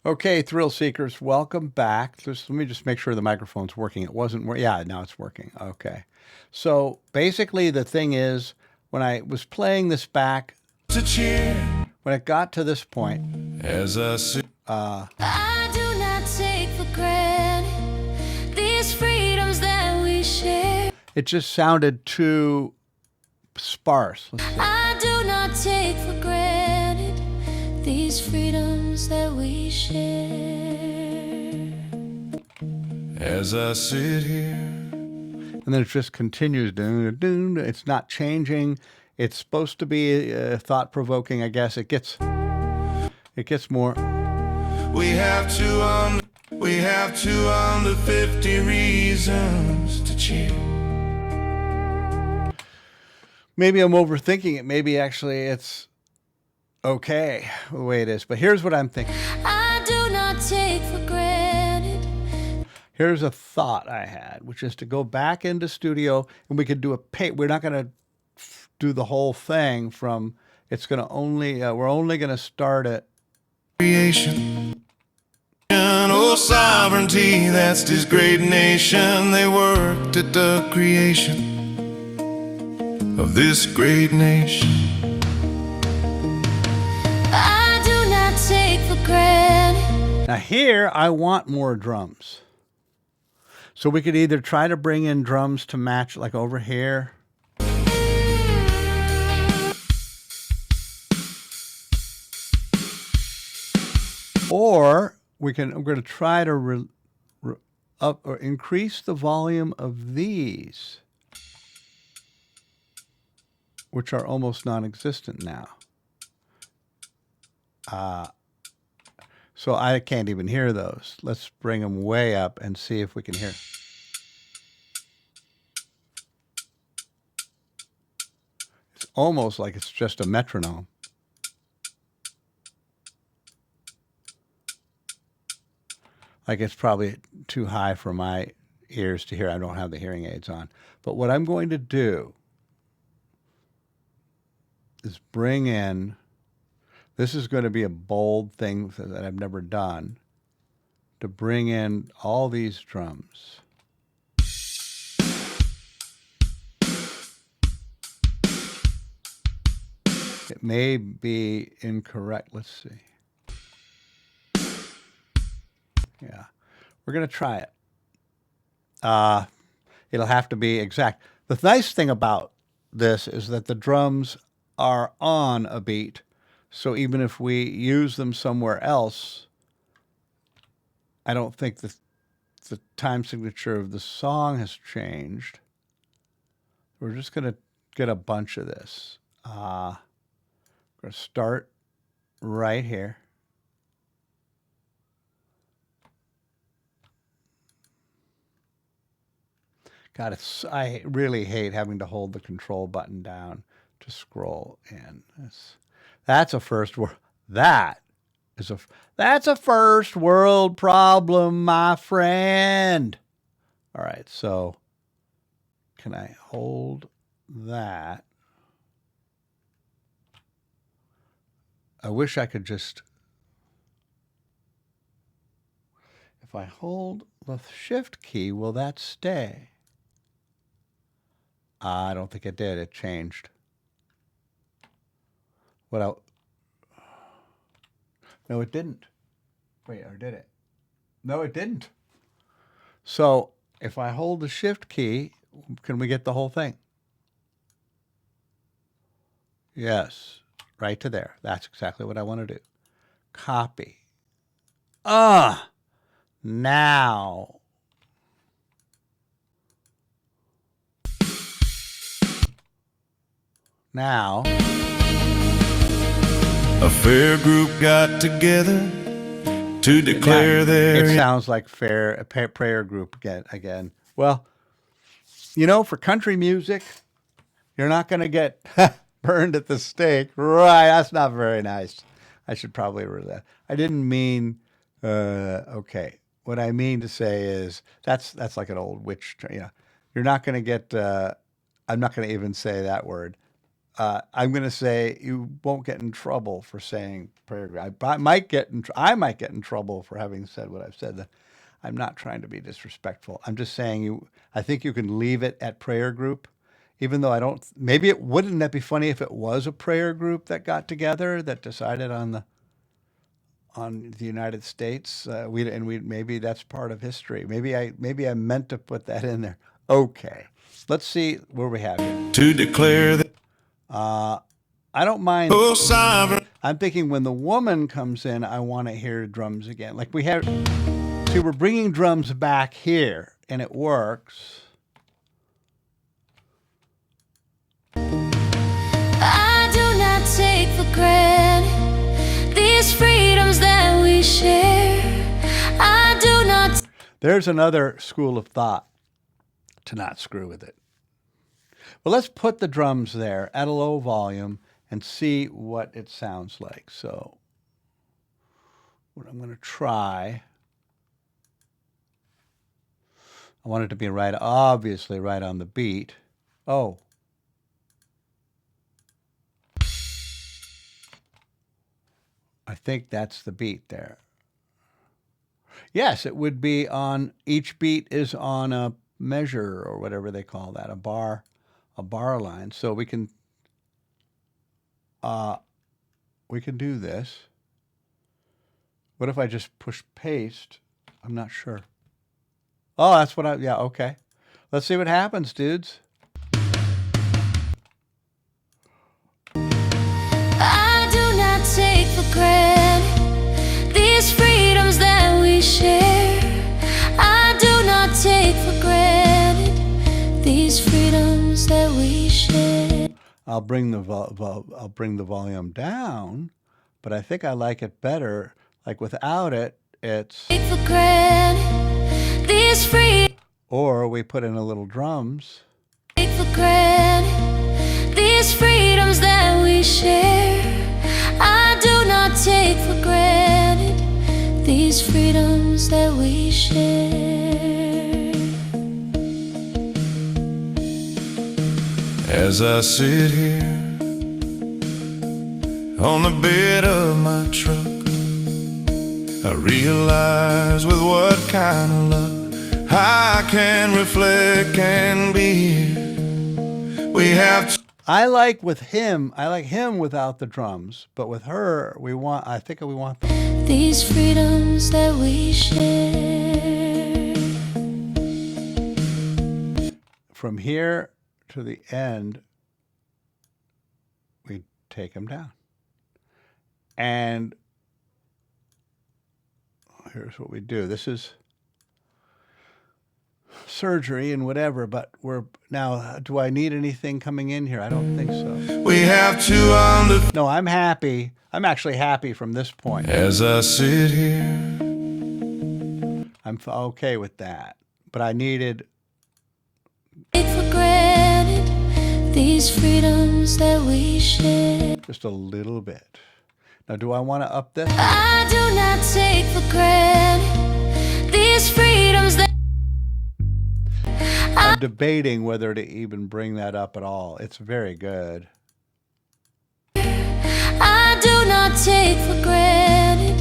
Okay, thrill seekers, welcome back. Let me just make sure the microphone's working. It wasn't yeah, now it's working. Okay. So basically the thing is when I was playing this back To cheer when it got to this point, as I sit. I do not take for granted these freedoms that we share. it just sounded too sparse. Let's see. I do not take for granted these freedoms that we share. As I sit here, And then it just continues. It's not changing. It's supposed to be thought-provoking, I guess. It gets more. we have two under 50 reasons to cheer. Maybe I'm overthinking it. Maybe actually it's okay the way it is. But here's what I'm thinking. I do not take for granted. Here's a thought I had, which is to go back into studio and we could do we're not going to do the whole thing from, it's going to only, we're only going to start it. Creation. Oh, sovereignty, that's this great nation. They worked at the creation of this great nation. I do not take for granted. Now here, I want more drums. So we could either try to bring in drums to match like over here. Or I'm going to try to up or increase the volume of these, which are almost non-existent now. So I can't even hear those. Let's bring them way up and see if we can hear. It's almost like it's just a metronome. Like it's probably too high for my ears to hear. I don't have the hearing aids on. But what I'm going to do is bring in, this is going to be a bold thing that I've never done, to bring in all these drums. It may be incorrect. Let's see. Yeah, we're going to try it. It'll have to be exact. The nice thing about this is that the drums are on a beat. So even if we use them somewhere else, I don't think the time signature of the song has changed. We're just going to get a bunch of this. We're going to start right here. God, I really hate having to hold the control button down to scroll in. That's a first world. That's a first world problem, my friend. All right, so can I hold that? I wish I could just, if I hold the shift key, will that stay? I don't think it did. It changed. No, it didn't. Wait, or did it? No, it didn't. So if I hold the shift key, can we get the whole thing? Yes, right to there. That's exactly what I want to do. Copy. Now. Now. A fair group got together to declare It sounds like a prayer group again. Well, for country music, you're not going to get burned at the stake. Right, that's not very nice. I should probably read that. I didn't mean, okay. What I mean to say is that's like an old witch, you're not going to get, I'm not going to even say that word. I'm going to say you won't get in trouble for saying prayer group. I might get in trouble for having said what I've said. I'm not trying to be disrespectful. I'm just saying I think you can leave it at prayer group, even though I don't. Maybe wouldn't that be funny if it was a prayer group that got together that decided on the United States. Maybe that's part of history. Maybe I meant to put that in there. Okay, let's see where we have it. to declare that I don't mind. oh sovereign I'm thinking when the woman comes in, I want to hear drums again. Like we have. See, we're bringing drums back here, and it works. I do not take for granted these freedoms that we share. I do not. There's another school of thought to not screw with it. Well, let's put the drums there at a low volume and see what it sounds like. So what I'm going to try, I want it to be obviously right on the beat. Oh. I think that's the beat there. Yes, it would be on, each beat is on a measure or whatever they call that, a bar line. So we can do this. What if I just push paste? I'm not sure. Oh, that's what yeah, okay. Let's see what happens, dudes. I do not take for granted these freedoms that we share. I do not take for granted these freedoms that we share. I'll bring the volume down, but I think I like it better. Like without it, it's. Take for granted these freedoms. Or we put in a little drums. Take for granted these freedoms that we share. I do not take for granted these freedoms that we share. as I sit here on the bed of my truck. I realize with what kind of love I can reflect and be here. We have I like him without the drums, but with her, I think we want these freedoms that we share. from here to the end, we take them down. And here's what we do. This is surgery and whatever, but do I need anything coming in here? I don't think so. we have to No, I'm happy. I'm actually happy from this point. as I sit here. I'm okay with that. But I needed Take for granted these freedoms that we share. just a little bit. Now, do I want to up this? I do not take for granted these freedoms that I'm debating whether to even bring that up at all. It's very good. I do not take for granted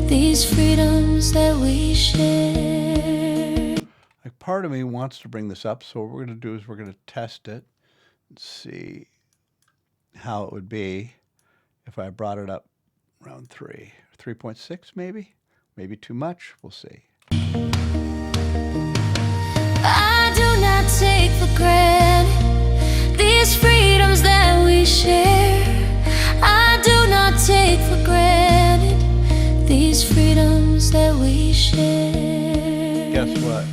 these freedoms that we share. Like part of me wants to bring this up, so what we're going to do is we're going to test it and see how it would be if I brought it up around 3.6 maybe too much. We'll see. I do not take for granted these freedoms that we share. I do not take for granted these freedoms that we share. Guess what?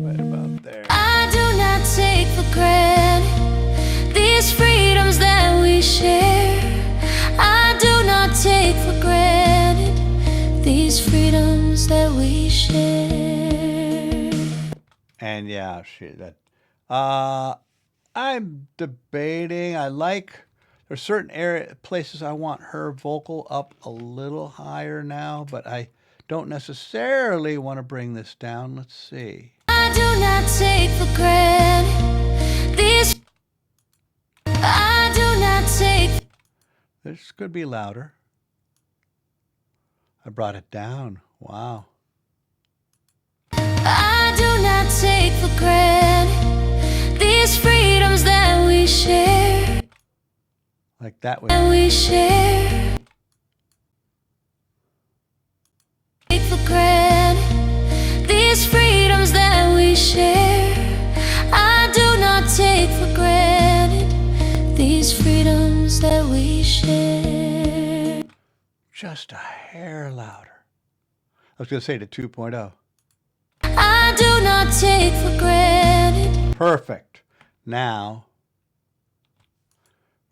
Right about there. I do not take for granted these freedoms that we share. I do not take for granted these freedoms that we share. And yeah, I'm debating. There's certain places I want her vocal up a little higher now, but I don't necessarily want to bring this down. Let's see. I do not take for granted these. take. This could be louder. I brought it down. Wow. I do not take for granted these freedoms that we share. Like that would. That we share. Take for granted these freedoms that we share. I do not take for granted these freedoms that we share. Just a hair louder. I was going to say to 2.0. I do not take for granted. Perfect. Now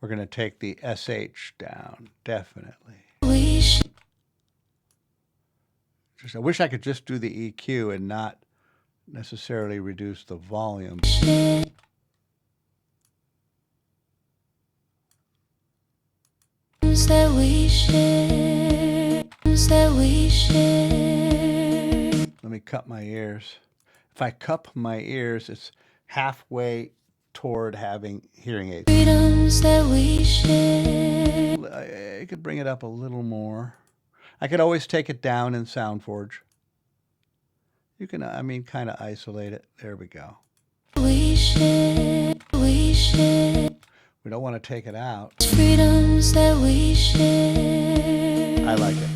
we're going to take the SH down. Definitely. We I wish I could just do the EQ and not necessarily reduce the volume. share. That we share. That we share. Let me cup my ears. If I cup my ears, it's halfway toward having hearing aids. Freedoms that we share. I could bring it up a little more. I could always take it down in SoundForge. You can, kind of isolate it. There we go. We share. We share. We don't want to take it out. Freedoms that we share. I like it.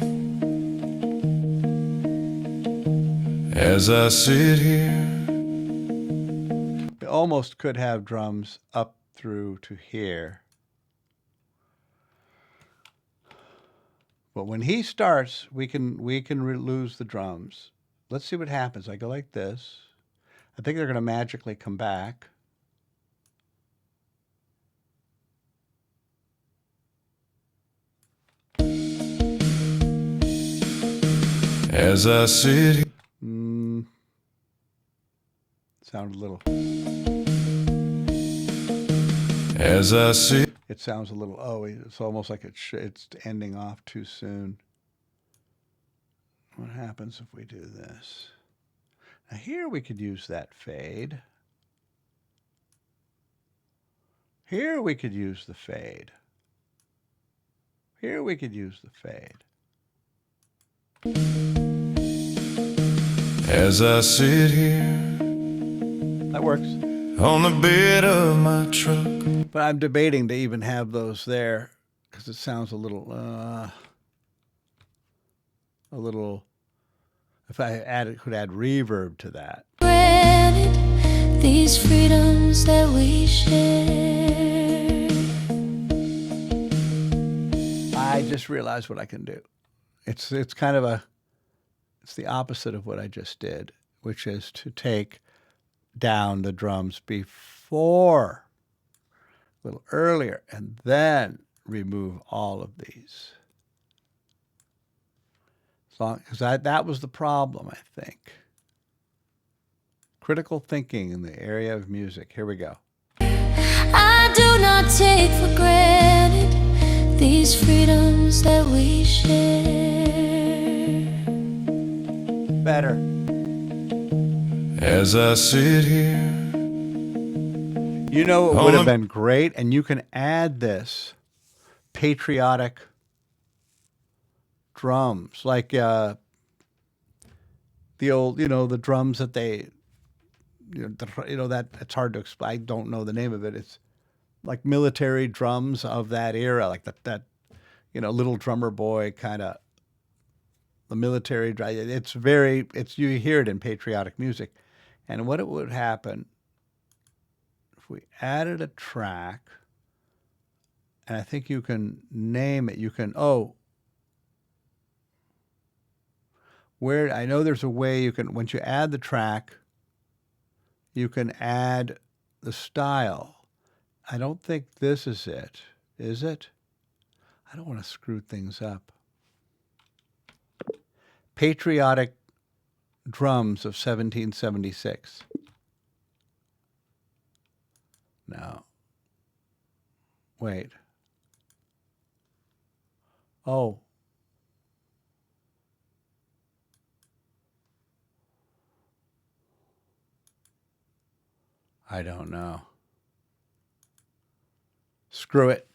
As I sit here, We almost could have drums up through to here. But when he starts, we can lose the drums. Let's see what happens. I go like this. I think they're going to magically come back. as I sit here, Sound a little. as I sit. It sounds a little. Oh, it's almost like it's ending off too soon. What happens if we do this? Now here we could use that fade. Here we could use the fade. Here we could use the fade. As I sit here That works. on the bed of my truck, But I'm debating to even have those there because it sounds a little. If I could add reverb to that. Granted, these freedoms that we share. I just realized what I can do. It's kind of it's the opposite of what I just did, which is to take down the drums before, a little earlier, and then remove all of these. Because that was the problem, I think. Critical thinking in the area of music. Here we go. I do not take for granted these freedoms that we share. Better. as I sit here. You know, it would have been great, and you can add this patriotic drums, like the old, the drums that they, that it's hard to explain. I don't know the name of it. It's like military drums of that era, like that little drummer boy kind of the military. It's you hear it in patriotic music, and what it would happen if we added a track, and I think you can name it. You can I know there's a way you can, once you add the track, you can add the style. I don't think this is it. Is it? I don't want to screw things up. Patriotic drums of 1776. No. Wait. Oh. I don't know. Screw it.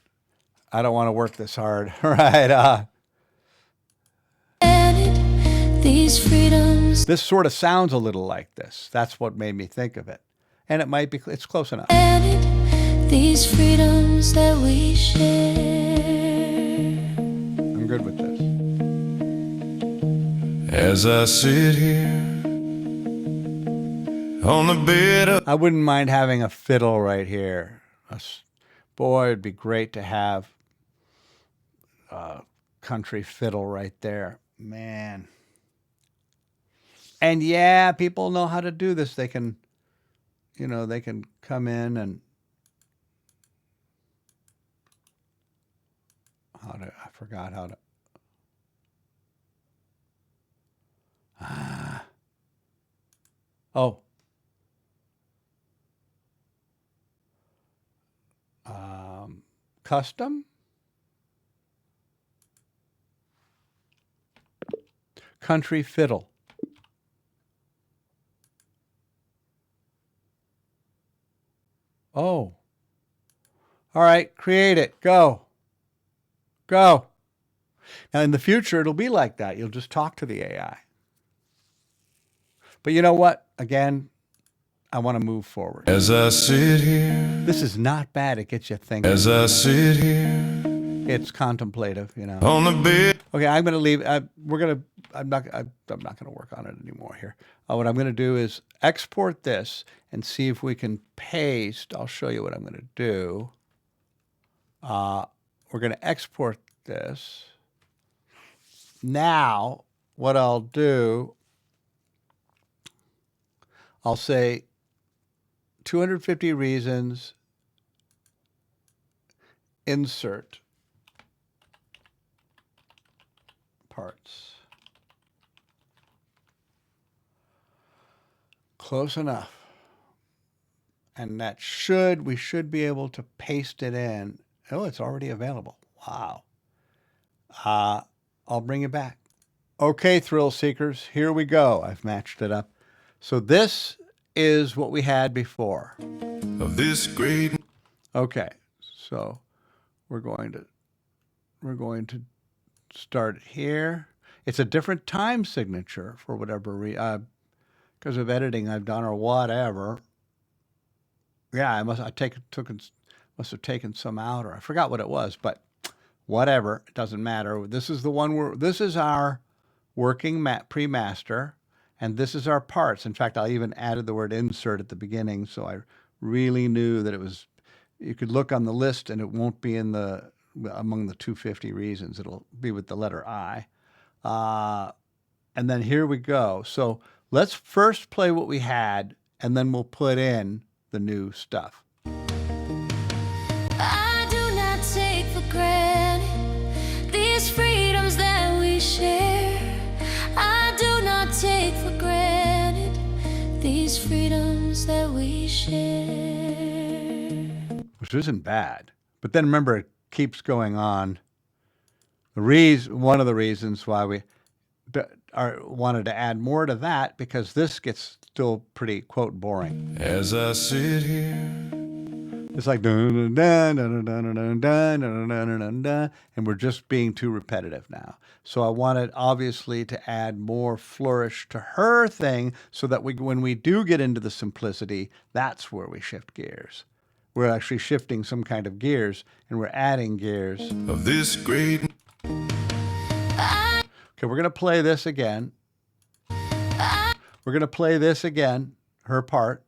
I don't want to work this hard. Right. These freedoms. This sort of sounds a little like this. That's what made me think of it. And it might be, it's close enough. These freedoms that we share. I'm good with this. As I sit here on the bed of I wouldn't mind having a fiddle right here. Boy, it'd be great to have a country fiddle right there. Man. And yeah, people know how to do this. They can, they can come in and I forgot how to. Oh. Custom? Country fiddle. Oh. All right, create it. Go. Go. Now, in the future, it'll be like that. You'll just talk to the AI. But you know what? Again, I want to move forward. as I sit here, This is not bad. It gets you thinking. as I sit here It's contemplative, on the bed. Okay, I'm going to leave. I'm not going to work on it anymore here. What I'm going to do is export this and see if we can paste. I'll show you what I'm going to do. We're going to export this. Now, what I'll do, I'll say 250 reasons, insert parts. Close enough. And we should be able to paste it in. Oh, it's already available. Wow. I'll bring it back. Okay, thrill seekers, here we go. I've matched it up. So this is what we had before. Of this great Okay, so we're going to start here. It's a different time signature for whatever reason, because of editing I've done or whatever. Yeah, I must have taken some out, or I forgot what it was, but whatever, it doesn't matter. This is the one this is our working pre-master, and this is our parts. In fact, I even added the word insert at the beginning, so I really knew that it was. You could look on the list, and it won't be in among the 250 reasons. It'll be with the letter I. And then here we go. So let's first play what we had, and then we'll put in the new stuff. I do not take for granted these freedoms that we share. I do not take for granted these freedoms that we share. Which isn't bad. But then remember, it keeps going on. One of the reasons why we wanted to add more to that, because this gets still pretty, quote, boring. as I sit here. It's like dun, dun, dun, dun, dun, dun, dun, dun, dun, dun, dun, and we're just being too repetitive now. So I wanted, obviously, to add more flourish to her thing so that when we do get into the simplicity, that's where we shift gears. We're actually shifting some kind of gears, and we're adding gears. Of this great Okay, we're going to play this again. We're going to play this again, her part,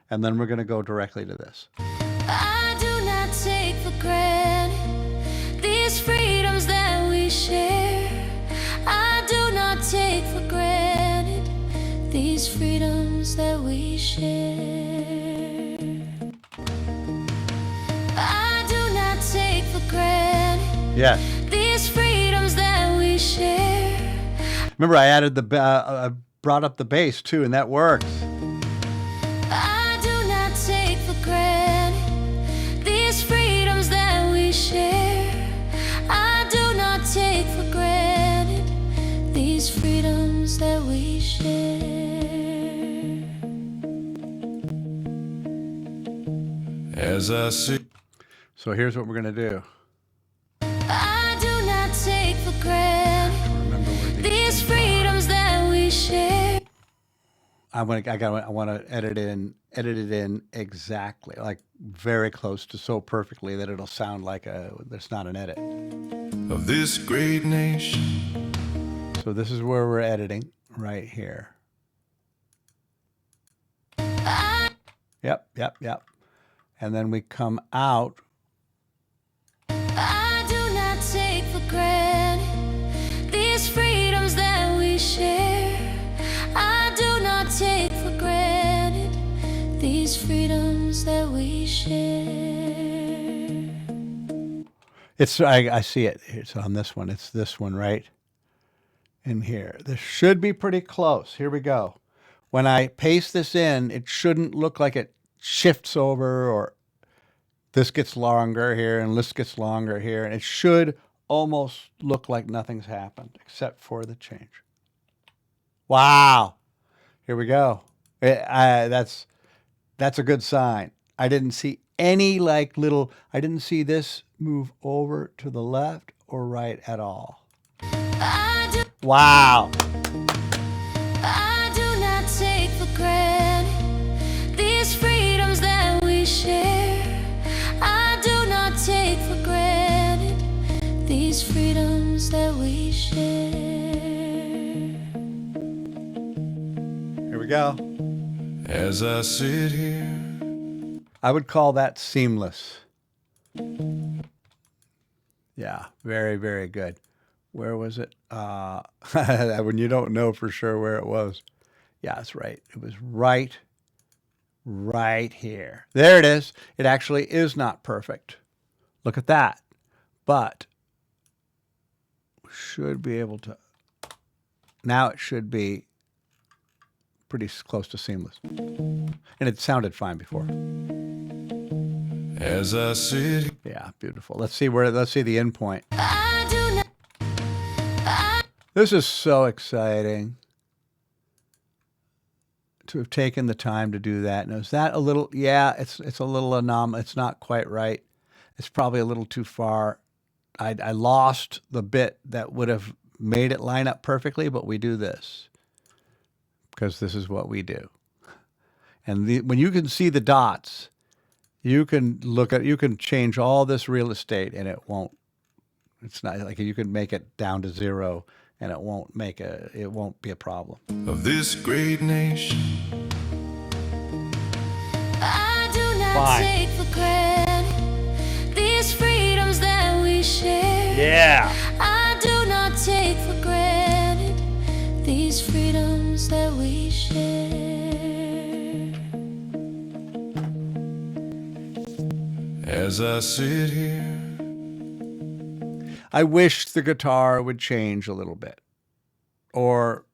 and then we're going to go directly to this. I do not take for granted these freedoms that we share. I do not take for granted these freedoms that we share. I do not take for granted Yes. these freedoms that we share. Remember, I added brought up the bass too, and that works. I do not take for granted these freedoms that we share. I do not take for granted these freedoms that we share. as I sit. So here's what we're going to do. I do not take for granted Remember where these freedoms that we share. I want to edit it in exactly, like very close to so perfectly that it'll sound like there's not an edit. of this great nation. So this is where we're editing right here. Yep. And then we come out. I do not take for granted these freedoms that we share. I do not take for granted these freedoms that we share. I see it. It's on this one. It's this one right in here. This should be pretty close. Here we go. When I paste this in, it shouldn't look like it shifts over or this gets longer here and this gets longer here. And it should almost look like nothing's happened except for the change. Wow. Here we go. That's a good sign. I didn't see any I didn't see this move over to the left or right at all. Wow. I do not take for granted these freedoms that we share. I do not take for granted these freedoms that we share. Here we go. As I sit here, I would call that seamless. Yeah, very, very good. Where was it? When you don't know for sure where it was. Yeah, that's right. It was right here. There it is. It actually is not perfect. Look at that. But we should be able to. Now it should be pretty close to seamless. And it sounded fine before. as I sit. Yeah, beautiful. Let's see the end point. I do not. This is so exciting to have taken the time to do that. Now, is that a little? Yeah, it's a little anomalous. It's not quite right. It's probably a little too far. I lost the bit that would have made it line up perfectly, but we do this because this is what we do. And when you can see the dots, you can change all this real estate and it won't. It's not like you can make it down to 0 and it won't be a problem. Of this great nation, I do not Fine. take for granted these freedoms that we share. Yeah. I do not take for granted these freedoms that we share. as I sit here, I wish the guitar would change a little bit or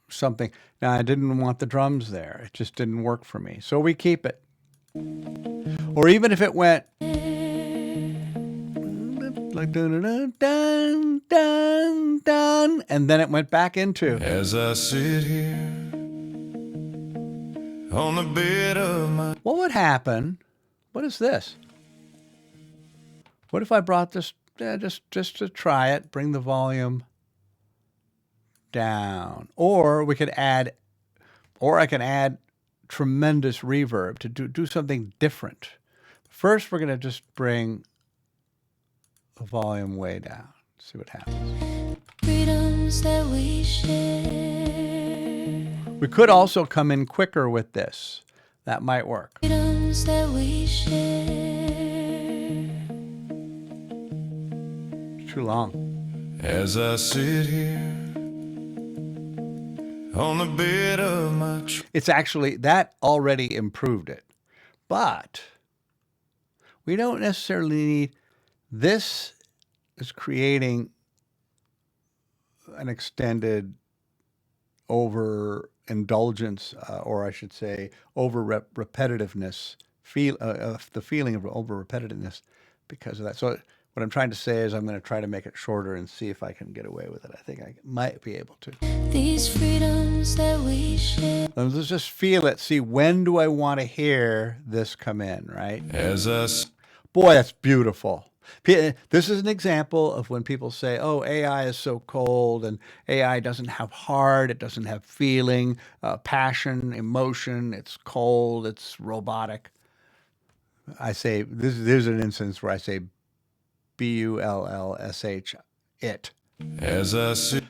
something. Now, I didn't want the drums there. It just didn't work for me. So we keep it. Or even if it went like dun dun dun dun dun, and then it went back into. as I sit here on the bed of my. What would happen? What is this? What if I brought this just to try it, bring the volume down? Or we could add, or I can add tremendous reverb to do something different. First, we're going to just bring the volume way down. See what happens. Freedoms that we share. We could also come in quicker with this. That might work. Freedoms that we share. Too long. As I sit here on the bed of my. It's actually, that already improved it. But we don't necessarily need, this is creating an extended overindulgence, or I should say over repetitiveness, the feeling of over repetitiveness because of that. So what I'm trying to say is I'm going to try to make it shorter and see if I can get away with it. I think I might be able to. These freedoms that we share. Let's just feel it. See, when do I want to hear this come in, right? As I. Boy, that's beautiful. This is an example of when people say, oh, AI is so cold and AI doesn't have heart, it doesn't have feeling, passion, emotion, it's cold, it's robotic. I say, there's an instance where I say bullsh, it. As I sit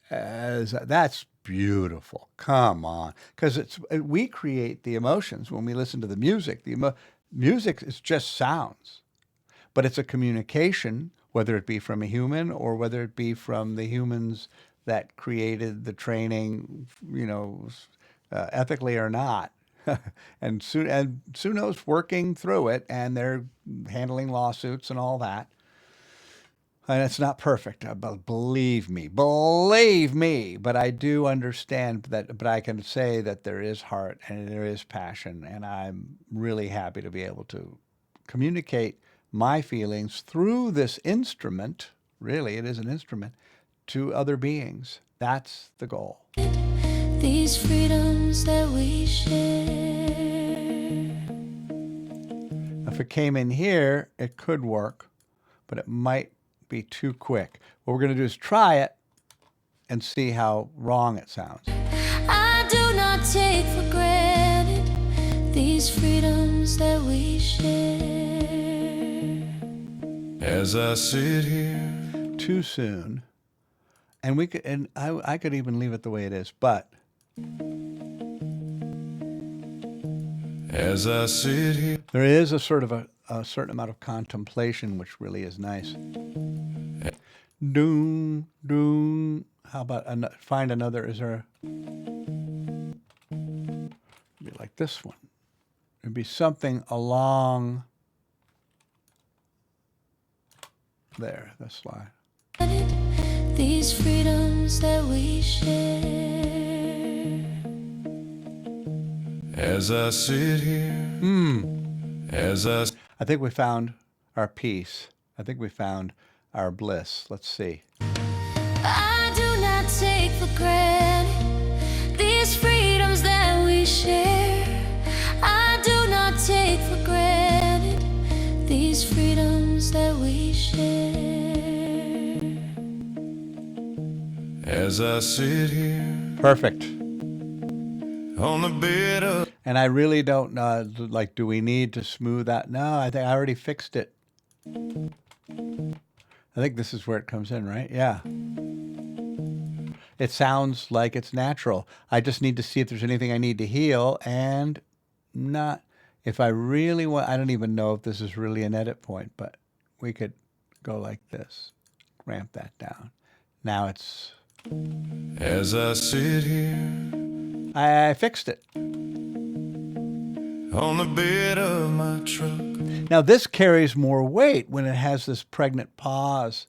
That's beautiful. Come on, because we create the emotions when we listen to the music. Music is just sounds, but it's a communication, whether it be from a human or whether it be from the humans that created the training, ethically or not. And Suno's working through it, and they're handling lawsuits and all that. And it's not perfect, but believe me. But I do understand that, but I can say that there is heart and there is passion, and I'm really happy to be able to communicate my feelings through this instrument, really, it is an instrument, to other beings. That's the goal. These freedoms that we share. If it came in here, it could work, but it might be too quick. What we're going to do is try it and see how wrong it sounds. I do not take for granted these freedoms that we share. as I sit here. Too soon. And I could even leave it the way it is, but As I sit here, there is a sort of a certain amount of contemplation, which really is nice. Doom, doom. How about find another? Is there be like this one? It'd be something along there. This line. These freedoms that we share. as I sit here, as I think we found our peace. I think we found our bliss. Let's see. I do not take for granted these freedoms that we share. I do not take for granted these freedoms that we share. as I sit here Perfect. on the bed of And I really don't like, do we need to smooth that? No, I think I already fixed it. I think this is where it comes in, right? Yeah. It sounds like it's natural. I just need to see if there's anything I need to heal, and not, if I really want, I don't even know if this is really an edit point, but we could go like this, ramp that down. Now it's, as I sit here I fixed it. on the bed of my truck. Now this carries more weight when it has this pregnant pause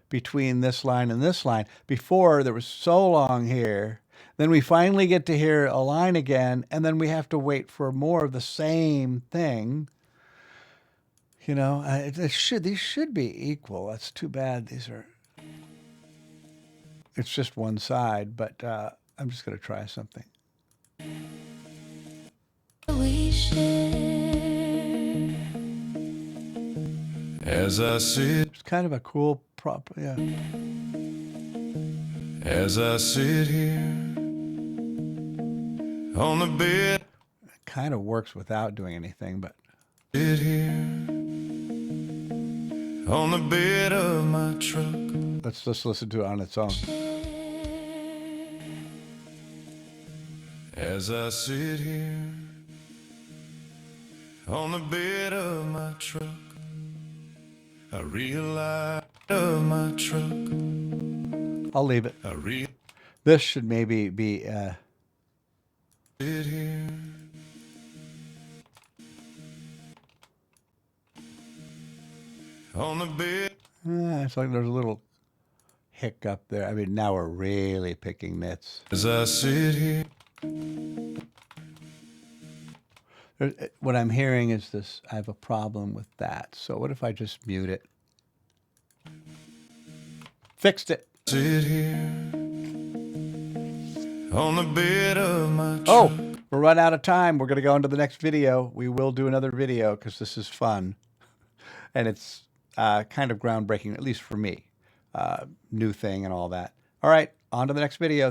between this line and this line. Before, there was so long here. Then we finally get to hear a line again, and then we have to wait for more of the same thing. You know, these should be equal. That's too bad. It's just one side, but I'm just going to try something. We share. As I sit, It's kind of a cool prop. Yeah. as I sit here on the bed, It kind of works without doing anything, but sit here on the bed of my truck. let's just listen to it on its own. As I sit here on the bed of my truck, I realize of my truck, I'll leave it. I This should maybe be sit here on the bed. it's like there's a little hiccup there. I mean, now we're really picking nits. As I sit here, What I'm hearing is this, I have a problem with that. So what if I just mute it? Fixed it. sit here on the bed of my truck. Oh, we're run out of time. We're going to go into the next video. We will do another video because this is fun. And it's kind of groundbreaking, at least for me. New thing and all that. All right, on to the next video.